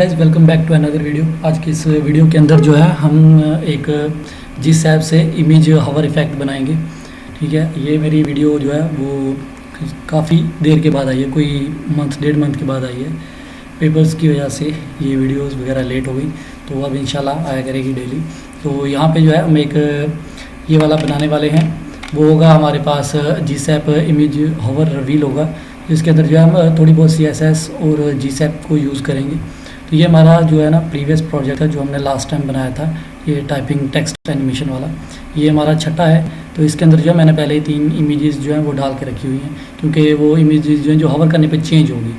Guys welcome back to another video. आज की इस वीडियो के अंदर जो है हम एक GSAP से इमेज हवर इफेक्ट बनाएंगे। ठीक है, ये मेरी वीडियो जो है वो काफ़ी देर के बाद आई है, कोई डेढ़ मंथ के बाद आई है। पेपर्स की वजह से ये वीडियोस वगैरह लेट हो गई, तो अब इंशाल्लाह आया करेगी डेली। तो यहाँ पे जो है हम एक ये वाला बनाने वाले हैं। वो होगा हमारे पास GSAP इमेज हवर रिवील होगा, जिसके अंदर जो है हम थोड़ी बहुत CSS और GSAP को यूज़ करेंगे। तो ये हमारा जो है ना प्रीवियस प्रोजेक्ट है जो हमने लास्ट टाइम बनाया था, ये टाइपिंग टेक्स्ट एनिमेशन वाला। ये हमारा छठा है। तो इसके अंदर जो है मैंने पहले ही 3 इमेजेस जो हैं वो डाल के रखी हुई हैं, क्योंकि वो इमेजेस जो हैं जो हवर करने पे चेंज होगी।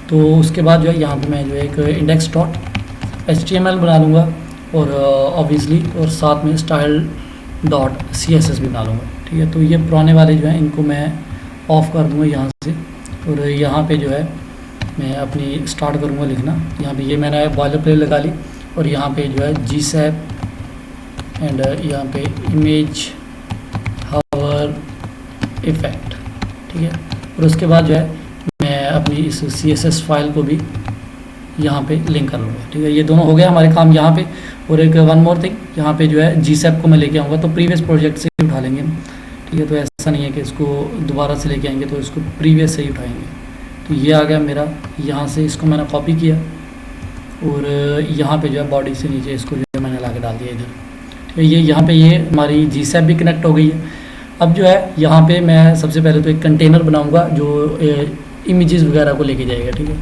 तो उसके बाद जो है यहाँ पे मैं जो है एक index.html बना लूँगा और ऑब्वियसली और साथ में style.css भी बना लूँगा। ठीक है, तो ये पुराने वाले जो हैं इनको मैं ऑफ़ कर दूँगा यहाँ से, और यहाँ पे जो है मैं अपनी स्टार्ट करूँगा लिखना। यहाँ पे ये मैंने बॉयलर प्लेट लगा ली, और यहाँ पे जो है GSAP एंड यहाँ पे इमेज हवर इफेक्ट। ठीक है, और उसके बाद जो है मैं अपनी इस CSS फाइल को भी यहाँ पे लिंक कर लूँगा। ठीक है, ये दोनों हो गया हमारे काम यहाँ पे। और एक वन मोर थिंग, यहाँ पे जो है GSAP को मैं लेके आऊँगा, तो प्रीवियस प्रोजेक्ट से उठा लेंगे हम। ठीक है, तो ऐसा नहीं है कि इसको दोबारा से लेके आएंगे, तो इसको प्रीवियस से ही उठाएंगे। तो ये आ गया मेरा, यहाँ से इसको मैंने कॉपी किया और यहाँ पे जो है बॉडी से नीचे इसको जो है मैंने ला के डाल दिया इधर। ठीक है, ये यहाँ पे ये हमारी GSAP भी कनेक्ट हो गई है। अब जो है यहाँ पे मैं सबसे पहले तो एक कंटेनर बनाऊँगा जो इमेजेस वगैरह को लेके जाएगा। ठीक है,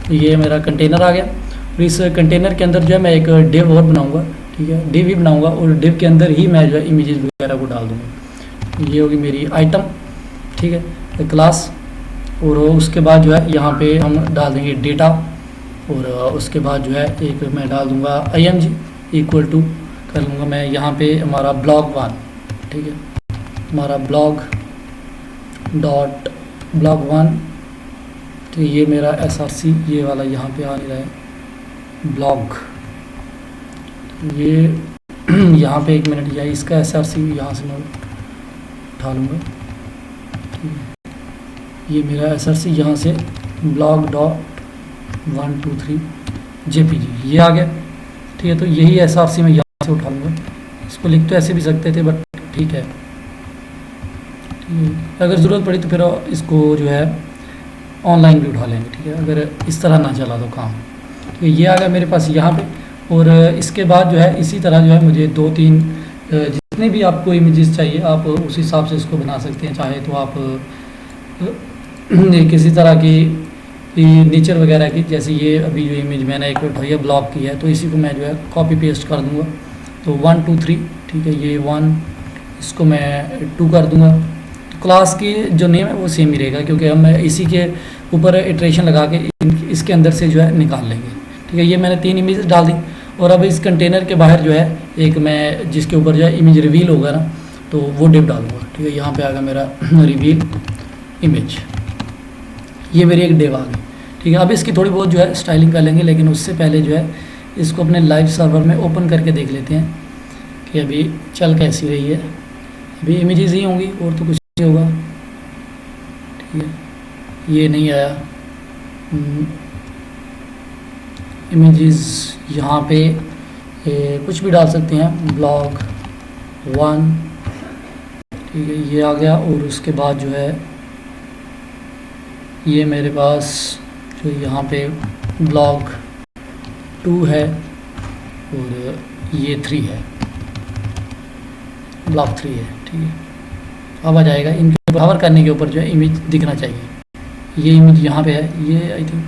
तो ये मेरा कंटेनर आ गया, और इस कंटेनर के अंदर जो है मैं एक डिव और बनाऊँगा। ठीक है, डिव ही बनाऊँगा, और डिव के अंदर ही मैं जो है इमेजेस वगैरह को डाल दूँगा। ये होगी मेरी आइटम। ठीक है, क्लास। और उसके बाद जो है यहाँ पे हम डाल देंगे डेटा, और उसके बाद जो है एक मैं डाल दूँगा img इक्वल टू कर लूँगा मैं यहाँ पे हमारा blog1। ठीक है, हमारा blog.blog1। तो ये मेरा src ये वाला यहाँ पे आ नहीं रहा है ब्लॉग। ये यहाँ पे 1 मिनट, या इसका src यहाँ से मैं उठा लूँगा। ठीक है, ये मेरा src यहाँ से blog.123 jpg ये आ गया। ठीक है, तो यही src मैं यहाँ से उठा लूँगा। इसको लिख तो ऐसे भी सकते थे, बट ठीक है। अगर ज़रूरत पड़ी तो फिर इसको जो है ऑनलाइन भी उठा लेंगे। ठीक है, अगर इस तरह ना चला तो काम। तो ये आ गया मेरे पास यहाँ पे। और इसके बाद जो है इसी तरह जो है मुझे 2-3 जितने भी आपको इमेजेस चाहिए आप उस हिसाब से इसको बना सकते हैं। चाहे तो आप किसी तरह की नेचर वगैरह की, जैसे ये अभी जो इमेज मैंने एक उठाई ब्लॉग की है, तो इसी को मैं जो है कॉपी पेस्ट कर दूंगा। तो 1 2 3। ठीक है, ये 1, इसको मैं 2 कर दूंगा। तो क्लास की जो नेम है वो सेम ही रहेगा, क्योंकि हम इसी के ऊपर इटरेशन लगा के इसके अंदर से जो है निकाल लेंगे। ठीक है, ये मैंने 3 इमेज डाल दी, और अब इस कंटेनर के बाहर जो है एक मैं जिसके ऊपर जो है इमेज रिवील होगा ना, तो वो डिव डालूंगा। ठीक है, यहाँ पे आ गया मेरा रिवील इमेज, ये मेरी एक डिव आ गई। ठीक है, अब इसकी थोड़ी बहुत जो है स्टाइलिंग कर लेंगे, लेकिन उससे पहले जो है इसको अपने लाइव सर्वर में ओपन करके देख लेते हैं कि अभी चल कैसी रही है। अभी इमेजेस ही होंगी और तो कुछ नहीं होगा। ठीक है, ये नहीं आया इमेजेस। यहाँ पे कुछ भी डाल सकते हैं, blog1। ठीक है, ये आ गया। और उसके बाद जो है ये मेरे पास जो यहाँ पे blog2 है, और ये 3 है, blog3 है। ठीक है, अब आ जाएगा इनके कवर करने के ऊपर जो है इमेज दिखना चाहिए। ये इमेज यहाँ पे है, ये आई थिंक,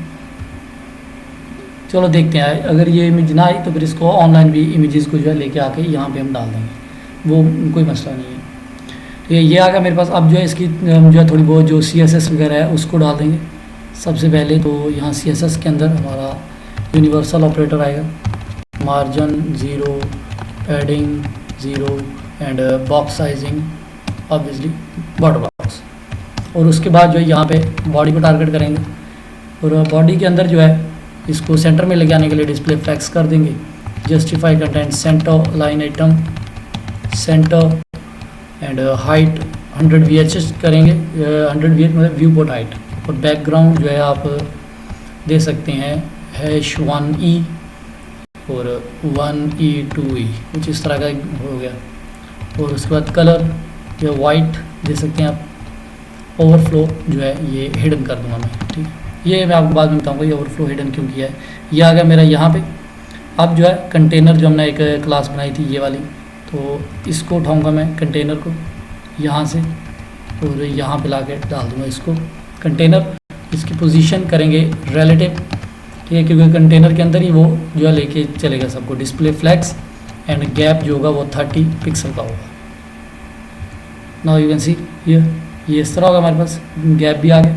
चलो देखते हैं। अगर ये इमेज ना आई तो फिर इसको ऑनलाइन भी इमेजेस को जो है लेके आके यहाँ पे हम डाल देंगे, वो कोई मसला नहीं है। तो ये आ गया मेरे पास। अब जो है इसकी जो है थोड़ी बहुत जो CSS वगैरह है उसको डाल देंगे। सबसे पहले तो यहाँ CSS के अंदर हमारा यूनिवर्सल ऑपरेटर आएगा, margin 0, padding 0 and box sizing obviously border box. और उसके बाद जो है यहाँ पे बॉडी को टारगेट करेंगे, और बॉडी के अंदर जो है इसको सेंटर में लेके आने के लिए डिस्प्ले फ्लेक्स कर देंगे। Justify content centre line item centre and height 100 VHS करेंगे। 100 VH मतलब व्यू पोर्ट हाइट। और बैकग्राउंड जो है आप दे सकते हैं -1e और 1e2e कुछ इस तरह का हो गया। और उसके बाद कलर जो वाइट दे सकते हैं आप। ओवरफ्लो जो है ये हिडन कर दूंगा मैं, ठीक है। ये मैं आपको बाद में बताऊंगा ये ओवरफ्लो हिडन क्यों किया है। ये आ गया मेरा यहाँ पे। अब जो है कंटेनर जो हमने एक क्लास बनाई थी ये वाली, तो इसको उठाऊंगा मैं कंटेनर को यहाँ से और यहाँ पे लाके डाल दूंगा इसको कंटेनर। इसकी पोजीशन करेंगे रिलेटिव, ठीक है, क्योंकि कंटेनर के अंदर ही वो जो है लेके चलेगा सबको। डिस्प्ले फ्लैक्स एंड गैप जो होगा वो 30 पिक्सल का होगा। नाउ यू कैन सी ये इस तरह होगा हमारे पास, गैप भी आ गया।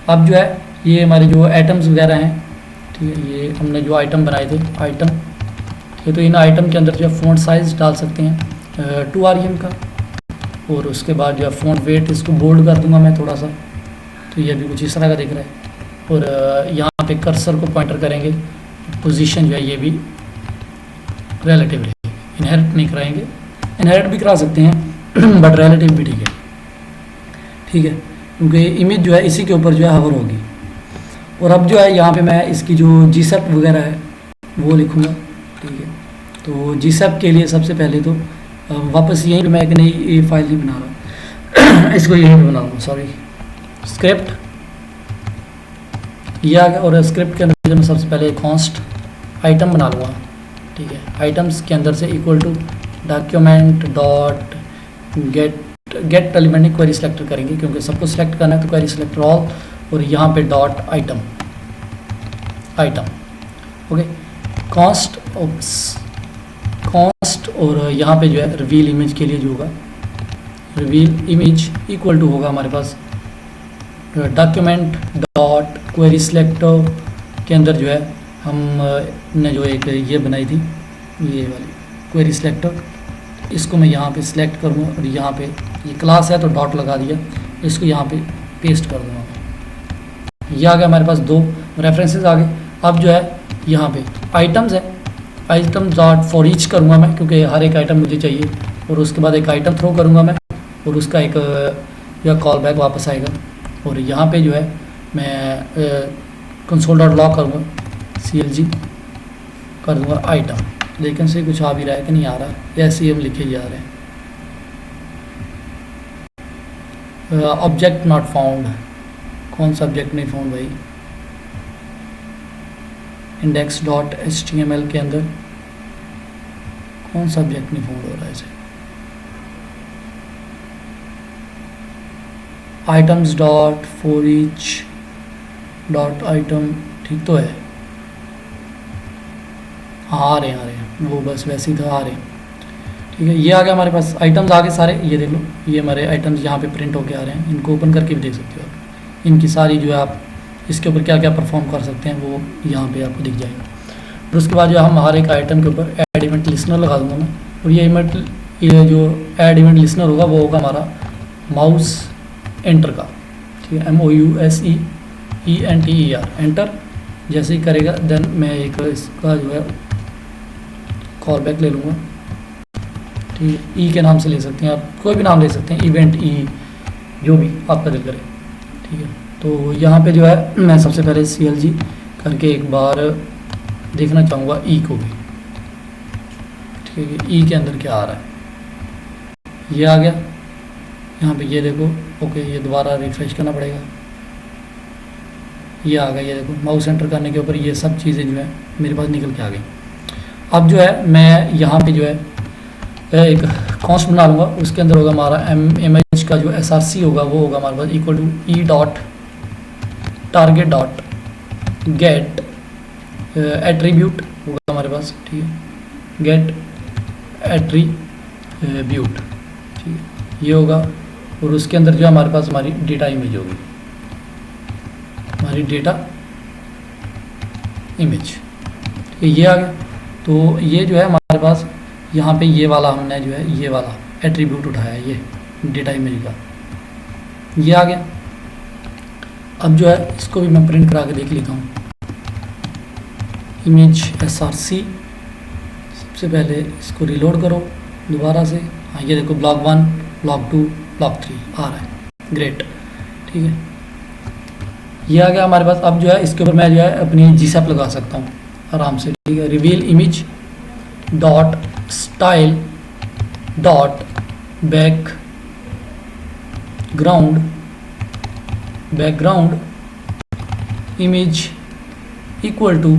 अब जो है ये हमारे जो आइटम्स वगैरह हैं, ठीक है, ये हमने जो आइटम बनाए थे आइटम, ये तो इन आइटम के अंदर जो है फ़ॉन्ट साइज़ डाल सकते हैं 2 rem का। और उसके बाद जो है फ़ॉन्ट वेट इसको बोल्ड कर दूंगा मैं थोड़ा सा, तो ये भी कुछ इस तरह का दिख रहा है। और यहाँ पे कर्सर को पॉइंटर करेंगे, पोजीशन जो है ये भी रिलेटिव रहेगी, इनहेरिट नहीं कराएंगे, इनहेरिट भी करा सकते हैं बट रिलेटिव भी ठीक है, ठीक है, क्योंकि इमेज जो है इसी के ऊपर जो है हवर होगी। और अब जो है यहाँ पे मैं इसकी जो GSAP वगैरह है वो लिखूँगा, ठीक है। तो GSAP के लिए सबसे पहले तो वापस यहीं पे मैं एक नई फाइल नहीं बना रहा इसको यहीं पे बनाऊँगा, सॉरी, स्क्रिप्ट ये आ गया। और स्क्रिप्ट के अंदर मैं सबसे पहले कॉन्स्ट आइटम बना लूँगा, ठीक है। आइटम्स के अंदर से equal to document dot get element नहीं, क्वेरी सिलेक्टर करेंगे क्योंकि सबको सिलेक्ट करना है, तो क्वेरी सिलेक्टर ऑल और यहाँ पे डॉट आइटम ओके। कॉन्स्ट और यहाँ पे जो है रिवील इमेज के लिए जो होगा रिवील इमेज इक्वल टू होगा हमारे पास डॉक्यूमेंट डॉट क्वेरी सिलेक्टर के अंदर जो है हमने जो एक ये बनाई थी ये वाली क्वेरी सिलेक्टर, इसको मैं यहाँ पे सिलेक्ट करूँगा और यहाँ पे ये क्लास है तो डॉट लगा दिया, इसको यहाँ पे पेस्ट कर दूँगा। ये आ गया हमारे पास 2 रेफरेंसेस आ गए। अब जो है यहाँ पे आइटम्स है, आइटम डॉट फॉर ईच करूँगा मैं क्योंकि हर एक आइटम मुझे चाहिए। और उसके बाद एक आइटम थ्रो करूँगा मैं और उसका एक या कॉल बैक वापस आएगा। और यहाँ पे जो है मैं कंसोल डॉट लॉग करूँगा, CLG कर दूँगा आइटम। लेकिन से कुछ आ भी रहा है कि नहीं आ रहा, ऐसे ही हम लिखे जा रहे हैं। ऑब्जेक्ट नॉट फाउंड, कौन सा ऑब्जेक्ट नहीं फाउंड भाई? इंडेक्स डॉट HTML के अंदर कौन सा ऑब्जेक्ट नहीं फाउंड हो रहा है इसे? Items dot for each dot item, ठीक तो है, हाँ आ रहे हैं वो बस वैसे ही था, आ रहे हैं, ठीक है। ये आ गया हमारे पास, आइटम्स आ गए सारे, ये देख लो ये हमारे आइटम्स यहाँ पे प्रिंट होके आ रहे हैं। इनको ओपन करके भी देख सकते हो आप, इनकी सारी जो है आप इसके ऊपर क्या क्या परफॉर्म कर सकते हैं वो यहाँ पे आपको दिख जाएगा। और उसके बाद जो हम हर एक आइटम के ऊपर ऐड इवेंट लिसनर लगा दूंगा मैं। और ये जो ऐड इवेंट लिसनर होगा वो होगा हमारा माउस एंटर का, ठीक है, MOUSEENTER एंटर जैसे ही करेगा देन मैं एक इसका जो है कॉल बैक ले लूँगा, ठीक है। ई के नाम से ले सकते हैं आप, कोई भी नाम ले सकते हैं, इवेंट ई जो भी आपका दिल करे, ठीक है। तो यहाँ पे जो है मैं सबसे पहले CLG करके एक बार देखना चाहूँगा ई को भी, ठीक है, ई के अंदर क्या आ रहा है। ये आ गया यहाँ पे, ये देखो ओके, ये दोबारा रिफ्रेश करना पड़ेगा। ये आ गया, ये देखो माउस एंटर करने के ऊपर ये सब चीज़ें जो है मेरे पास निकल के आ गई। अब जो है मैं यहाँ पे जो है एक कॉन्स्ट बना लूँगा, उसके अंदर होगा हमारा इमेज का जो SRC होगा वो होगा हमारे पास equal to e dot target dot get attribute होगा हमारे पास, ठीक है, गेट एट्रीब्यूट, ठीक है, ये होगा। और उसके अंदर जो हमारे पास हमारी डेटा इमेज होगी, हमारी डेटा इमेज, ठीक है, ये आ गया। तो ये जो है हमारे पास यहाँ पे ये वाला हमने जो है ये वाला एट्रीब्यूट उठाया है, ये डेटा इमेज का, ये आ गया। अब जो है इसको भी मैं प्रिंट करा के देख लेता हूँ। इमेज SRC, सबसे पहले इसको रिलोड करो दोबारा से, हाँ ये देखो ब्लॉक 1 ब्लॉक 2 ब्लॉक 3 आ रहा है, ग्रेट, ठीक है। ये आ गया हमारे पास। अब जो है इसके ऊपर मैं जो है अपनी जीसैप लगा सकता हूँ आराम से, ठीक है। Reveal image dot style dot background image equal to,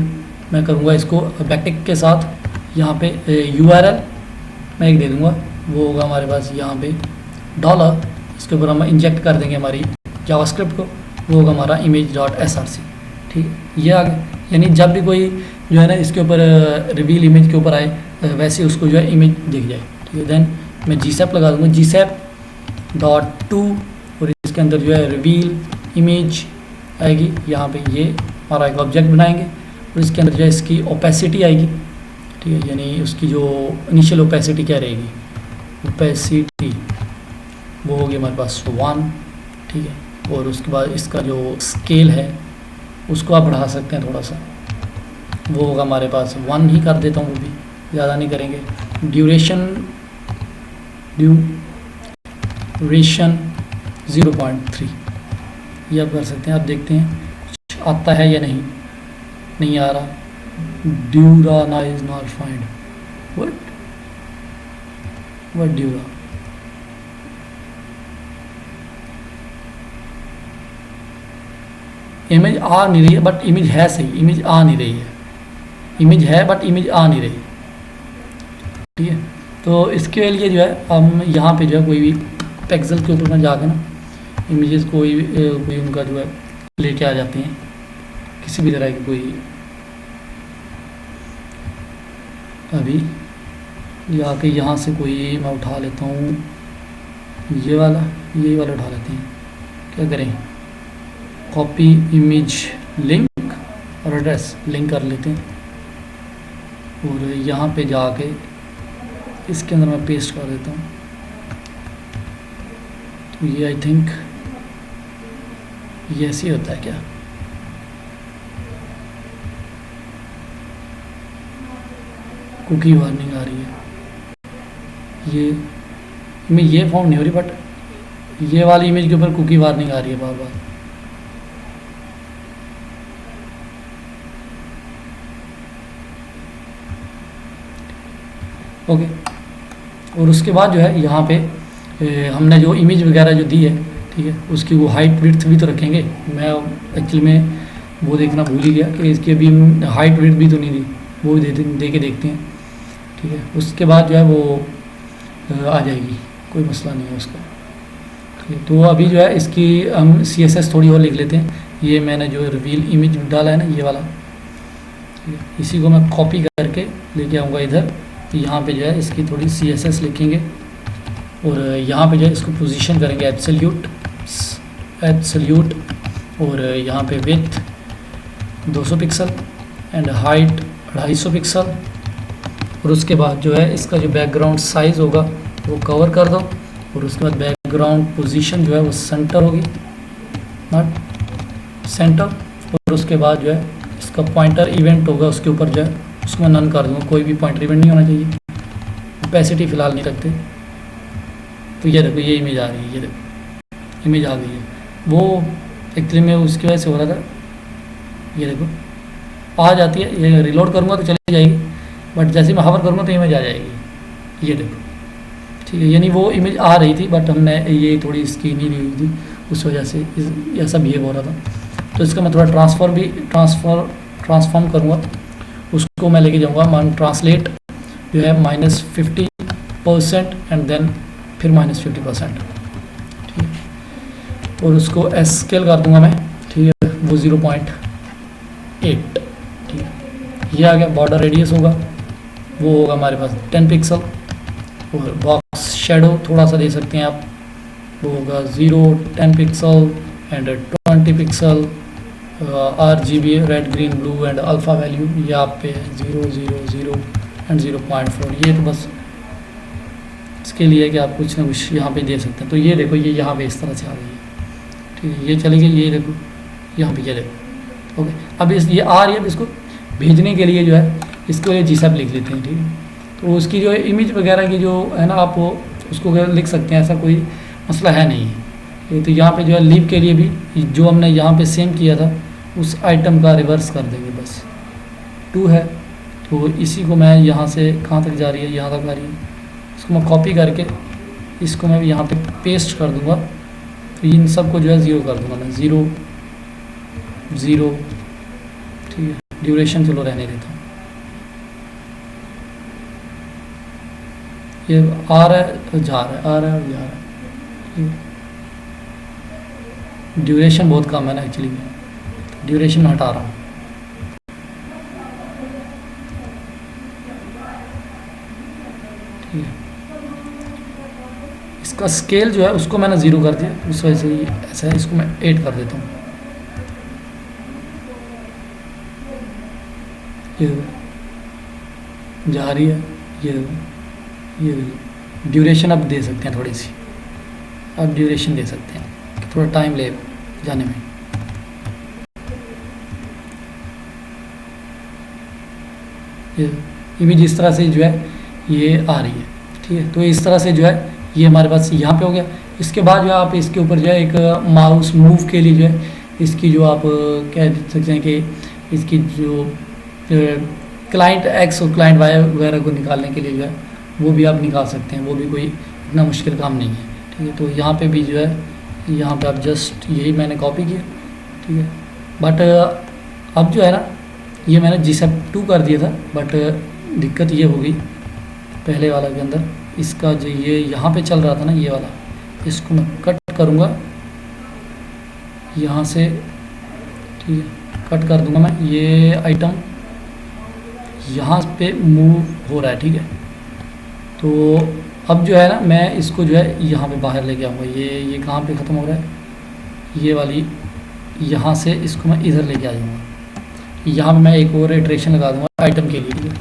मैं करूँगा इसको बैकटिक के साथ यहाँ पे URL मैं एक दे दूँगा, वो होगा हमारे पास यहाँ पे डॉलर, इसके ऊपर हम इंजेक्ट कर देंगे हमारी जावास्क्रिप्ट को, वो होगा हमारा image.src, ठीक है। ये आ गया, यानी जब भी कोई जो है ना इसके ऊपर रिवील इमेज के ऊपर आए वैसे उसको जो है इमेज दिख जाए, ठीक है। देन मैं जीसैप लगा दूँगा, GSAP.to, और इसके अंदर जो है रिवील इमेज आएगी। यहाँ पे ये हमारा एक ऑब्जेक्ट बनाएंगे और इसके अंदर जो है इसकी ओपेसिटी आएगी, ठीक है, यानी उसकी जो इनिशियल ओपेसिटी क्या रहेगी, ओपेसिटी वो होगी हमारे पास 1, ठीक है। और उसके बाद इसका जो स्केल है उसको आप बढ़ा सकते हैं थोड़ा सा, वो होगा हमारे पास 1 ही कर देता हूँ, वो भी ज़्यादा नहीं करेंगे। ड्यूरेशन 0.3 ये आप कर सकते हैं। आप देखते हैं कुछ आता है या नहीं आ रहा। Dura is not find, what dura, image आ नहीं रही है, बट इमेज है सही, इमेज आ नहीं रही है, इमेज है बट इमेज आ नहीं रही, ठीक है। तो इसके लिए जो है हम यहाँ पे जो है कोई भी पिक्सेल के ऊपर में जाकर ना इमेजेस कोई उनका जो है लेके आ जाते हैं, किसी भी तरह की कोई, अभी जाके यहाँ से कोई मैं उठा लेता हूँ, यही वाला उठा लेते हैं। क्या करें, कॉपी इमेज लिंक और एड्रेस लिंक कर लेते हैं, और यहाँ पे जाके इसके अंदर मैं पेस्ट कर देता हूँ। तो ये आई थिंक ये ऐसे ही होता है क्या, कुकी वार्निंग आ रही है, ये इमेज ये फाउंड नहीं हो रही, बट ये वाली इमेज के ऊपर कुकी वार्निंग आ रही है बार बार। ओके, और उसके बाद जो है यहाँ पे हमने जो इमेज वगैरह जो दी है, ठीक है, उसकी वो हाइट विड्थ भी तो रखेंगे। मैं एक्चुअली में वो देखना भूल ही गया कि इसकी अभी हाइट विड्थ भी तो नहीं दी, वो भी दे के देखते हैं, ठीक है। उसके बाद जो है वो आ जाएगी, कोई मसला नहीं है उसका, ठीक है। तो अभी जो है इसकी हम CSS थोड़ी और लिख लेते हैं। ये मैंने जो रिवील इमेज डाला है ना, ये वाला, ठीक है, इसी को मैं कॉपी करके लेके आऊँगा इधर। यहाँ पे जो है इसकी थोड़ी CSS लिखेंगे, और यहाँ पे जो है इसको पोजीशन करेंगे एब्सोल्यूट, और यहाँ पे width 200 pixel and height 250 pixel. और उसके बाद जो है इसका जो बैकग्राउंड साइज़ होगा वो कवर कर दो, और उसके बाद बैकग्राउंड पोजीशन जो है वो सेंटर होगी, नॉट सेंटर। और उसके बाद जो है इसका पॉइंटर इवेंट होगा, उसके ऊपर जो है उसको मैं नन कर दूँगा, कोई भी पॉइंटर इवेंट नहीं होना चाहिए। ओपेसिटी फ़िलहाल नहीं रखते। तो ये देखो ये इमेज आ रही है, ये देखो इमेज आ गई है। वो एक्चुअली में उसकी वजह से हो रहा था, ये देखो आ जाती है, ये रिलोड करूँगा तो चली जाएगी, बट जैसे मैं हवर करूँगा तो इमेज आ जाएगी, ये देखो, ठीक है। यानी वो इमेज आ रही थी बट हमने ये थोड़ी इसकी नहीं ली हुई थी, उस वजह से ऐसा बिहेव हो रहा था। तो इसका मैं थोड़ा ट्रांसफॉर्म करूँगा, उसको मैं लेके जाऊँगा मान ट्रांसलेट जो है -50% एंड देन फिर -50%, ठीक है। और उसको स्केल कर दूंगा मैं, ठीक है, वो 0.8, ठीक है। ये आ गया। बॉर्डर रेडियस होगा वो होगा हमारे पास 10 पिक्सल, और बॉक्स शेडो थोड़ा सा दे सकते हैं आप, वो होगा 0, 10 pixel and 20 pixel. RGB red green blue and alpha value ये आप पे है 0, 0, 0 एंड 0.4। ये तो बस इसके लिए कि आप कुछ ना कुछ यहाँ पे दे सकते हैं। तो ये देखो ये यहाँ पे इस तरह से आ गई है, ठीक है। ये चली गई, ये देखो यहाँ पे, ये देखो, ओके। अब ये आ रही है, अब इसको भेजने के लिए जो है इसके लिए GSAP लिख लेते हैं, ठीक है। तो उसकी जो इमेज वगैरह की जो है ना, आप उसको लिख सकते हैं, ऐसा कोई मसला है नहीं, ये तो यहाँ पे जो है लीव के लिए भी जो हमने यहाँ पे सेम किया था उस आइटम का रिवर्स कर देंगे बस। 2 है तो इसी को मैं यहाँ से कहाँ तक जा रही है, यहाँ तक आ रही है, इसको मैं कॉपी करके इसको मैं यहाँ पे पेस्ट कर दूँगा। तो इन सब को जो है 0 कर दूँगा मैं, 0 0। ठीक है, ड्यूरेशन चलो रहने देता हूँ। ये आ रहा है जा रहा है, आ रहा है और जा रहा है। ड्यूरेशन बहुत कम है ना एक्चुअली, में ड्यूरेशन हटा रहा हूँ। ठीक है, इसका स्केल जो है उसको मैंने 0 कर दिया, उस वजह से ये ऐसा है। इसको मैं 8 कर देता हूँ। ये जा रही है, ये ड्यूरेशन अब दे सकते हैं थोड़ी सी, अब ड्यूरेशन दे सकते हैं कि थोड़ा टाइम ले जाने में। ये इमेज इस तरह से जो है ये आ रही है। ठीक है, तो इस तरह से जो है ये हमारे पास यहाँ पे हो गया। इसके बाद जो है आप इसके ऊपर जो है एक माउस मूव के लिए जो है इसकी जो आप कह सकते हैं कि इसकी जो क्लाइंट एक्स और क्लाइंट वाई वगैरह को निकालने के लिए जो है वो भी आप निकाल सकते हैं, वो भी कोई इतना मुश्किल काम नहीं है। ठीक है, तो यहाँ पे भी जो है यहाँ पे आप जस्ट यही मैंने कॉपी किया। ठीक है, बट अब जो है ना ये मैंने G2 कर दिया था, बट दिक्कत ये हो गई पहले वाला के अंदर, इसका जो ये यहाँ पे चल रहा था ना ये वाला, इसको मैं कट करूँगा यहाँ से। ठीक है, कट कर दूँगा मैं, ये आइटम यहाँ पे मूव हो रहा है। ठीक है, तो अब जो है ना मैं इसको जो है यहाँ पे बाहर लेके आऊँगा। ये कहाँ पे ख़त्म हो रहा है, ये वाली यहाँ से इसको मैं इधर लेके आ जाऊँगा। यहाँ पे मैं एक और इटरेशन लगा दूँगा आइटम के लिए। ठीक है,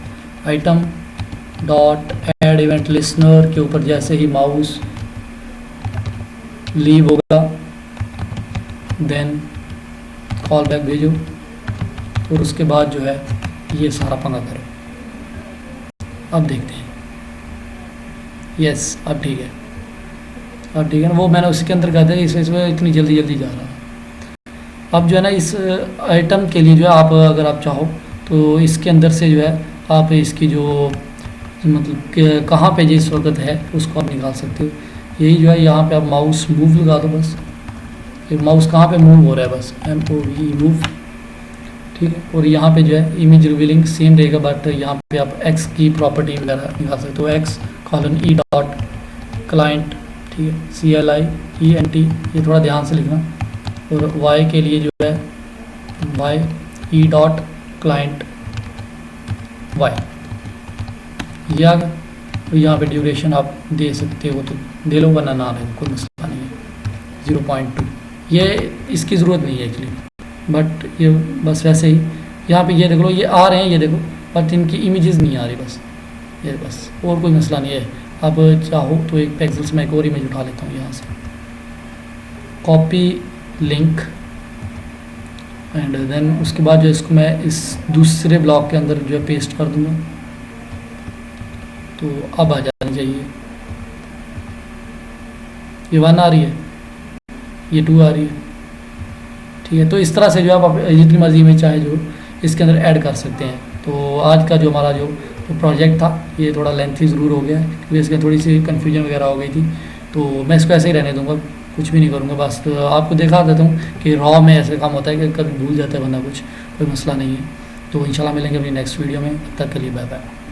item dot add event listener के ऊपर जैसे ही माउस लीव होगा देन कॉल बैक भेजो, और उसके बाद जो है ये सारा पंगा करो। अब देखते हैं, यस अब ठीक है, अब ठीक है ना, वो मैंने उसी के अंदर कर दिया, इसमें इतनी जल्दी जल्दी जा रहा है। अब जो है ना इस आइटम के लिए जो है आप अगर आप चाहो तो इसके अंदर से जो है आप इसकी जो मतलब कहाँ पे जिस वक्त है उसको आप निकाल सकते हो। यही जो है यहाँ पे आप माउस मूव लगा दो बस, ये माउस कहाँ पे मूव हो रहा है बस MOV मूव। ठीक है, और यहाँ पे जो है इमेज रिवीलिंग सेम रहेगा, बट यहाँ पे आप एक्स की प्रॉपर्टी वगैरह निकाल सकते हो, x:e डॉट क्लाइंट। ठीक है, CLIENT, ये थोड़ा ध्यान से लिखना। और y के लिए जो है y:e डॉट क्लाइंट y, ये आ गया। तो यहाँ पे ड्यूरेशन आप दे सकते हो तो दे लो, वरना ना ले, कोई मसला नहीं है। 0.2 ये इसकी ज़रूरत नहीं है एक्चुअली, बट ये बस वैसे ही यहाँ पे ये देख लो, ये आ रहे हैं ये देखो, बट इनकी इमेजेस नहीं आ रही बस, ये बस, और कोई मसला नहीं है। आप चाहो तो एक पिक्सेल्स में एक और इमेज उठा लेता हूँ यहाँ से, कॉपी लिंक, एंड देन उसके बाद जो इसको मैं इस दूसरे ब्लॉक के अंदर जो है पेस्ट कर दूँगा। तो अब आ जानी चाहिए, ये 1 आ रही है, ये 2 आ रही है। ठीक है, तो इस तरह से जो आप जितनी मर्जी में चाहे जो इसके अंदर ऐड कर सकते हैं। तो आज का जो हमारा जो प्रोजेक्ट था ये थोड़ा लेंथी ज़रूर हो गया है, क्योंकि इसमें थोड़ी सी कन्फ्यूजन वगैरह हो गई थी। तो मैं इसको ऐसे ही रहने दूंगा, कुछ भी नहीं करूँगा, बस तो आपको दिखा देता हूँ कि रॉ में ऐसे काम होता है कि कभी भूल जाता है बंदा कुछ, कोई मसला नहीं है। तो इंशाल्लाह मिलेंगे अपनी नेक्स्ट वीडियो में, तब तक के लिए बाय बाय।